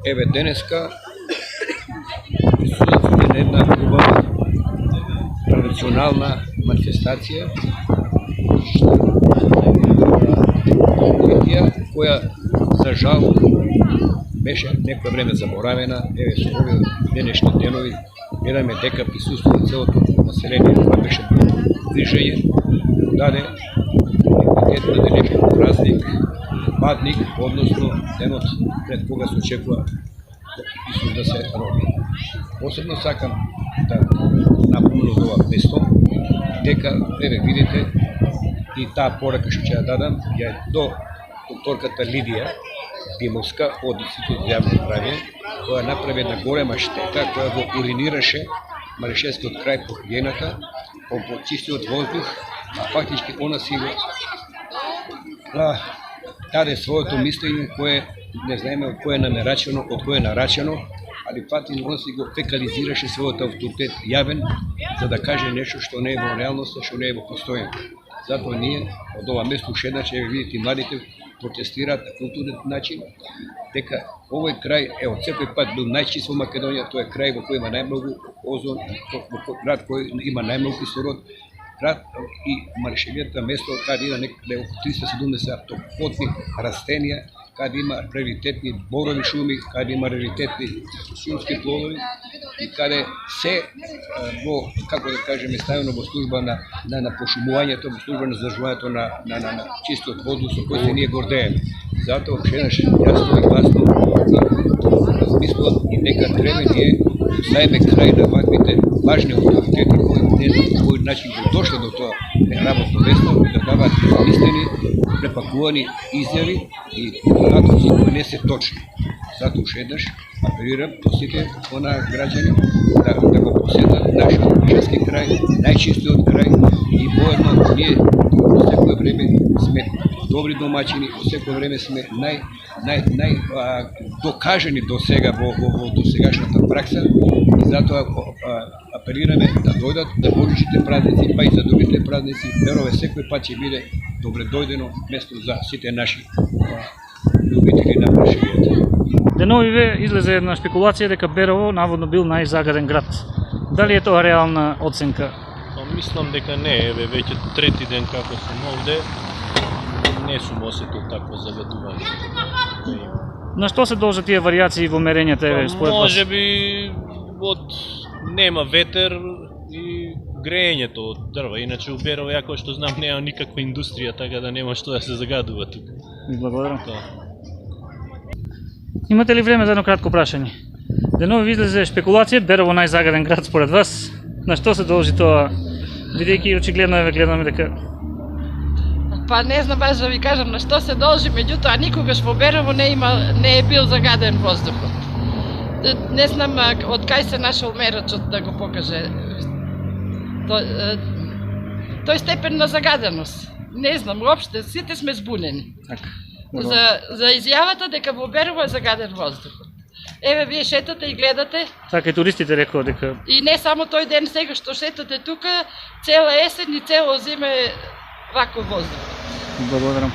Еве денеска присуствуваме на една хубава традиционална манифестација која за жал беше некој време заборавена. Еве со овие денешни денови гледаме дека присуствува целото население, тоа беше движење, даде епитет на денешниот празник Бадник, односно денот пред кога се очекува Исус да се роди. Посебно сакам да напомнам ова место, дека еве видите и таа порака што ќе ја дадам ја до докторката Лидија Димовска од Институт за јавно здравје, која направи една голема штета, која го уринираше Марешевскиот крај по хигиената, по чистиот воздух, а фактички она си го даде своето мислење кое не знаеме од кое е намерачено, од кое е нарачено, али фактично он си го фекализираше својот авторитет јавен за да каже нешто што не е во реалноста, што не е во постојање. Затоа ние од ова место уште еднаш ќе видите младите протестираат на културен начин, дека овој крај е од секој пат бил најчист во Македонија, тоа е крај во кој има најмногу озон, во град кој има најмногу кислород, град и Марешевијата место каде има некаде околу 370 автохтони растенија, каде има раритетни борови шуми, каде има раритетни шумски плодови и каде се во, како да кажеме, ставено во служба на пошумувањето, во служба на задржувањето на чистиот воздух со кој се ние гордееме. Затоа уште еднаш јасно и гласно размислувам и дека треба ние ставиме крај на ваквите важни авторитети кои не знам по кој начин го дошле до тоа работно место и да даваат измислени, препакувани изјави и надоци кои не се точни. Затоа уште еднаш апелирам до сите онаа граѓани да го посетат нашиот Бишевски крај, најчистиот крај и воедно ние во секое време сме добри домаќини, во секое време сме нај докажани до сега во досегашната пракса и затоа апелираме да дојдат на божичните празници, па и за другите празници. Веруваме секој пат ќе биде добредојдено место за сите наши љубители на Марешевијата. Деновиве излезе една спекулација дека Берово наводно бил најзагаден град. Дали е тоа реална оценка? Мислам дека не, еве веќе трети ден како сум овде, не сум осетил такво загадување. На што се должат тие варијации во мерењата, еве, според вас? Може би од нема ветер и греењето од дрва. Иначе у Берово, ја кој што знам, нема никаква индустрија, така да нема што да се загадува тука. Ви благодарам. Имате ли време за едно кратко прашање? Денови излезе спекулација, Берово најзагаден град според вас. На што се должи тоа? Бидејќи очигледно еве гледаме дека Па не знам баш да ви кажам на што се должи, меѓутоа никогаш во Берово не е бил загаден воздухот. Не знам од кај се нашол мерачот да го покаже тој степен на загаденост. Не знам, уопште, сите сме збунени. За изјавата дека во Берово е загаден воздухот. Еве, вие шетате и гледате. Така и туристите рекоа дека... И не само тој ден сега што шетате тука, цела есен и цело зиме ваков воздух. Благодарам.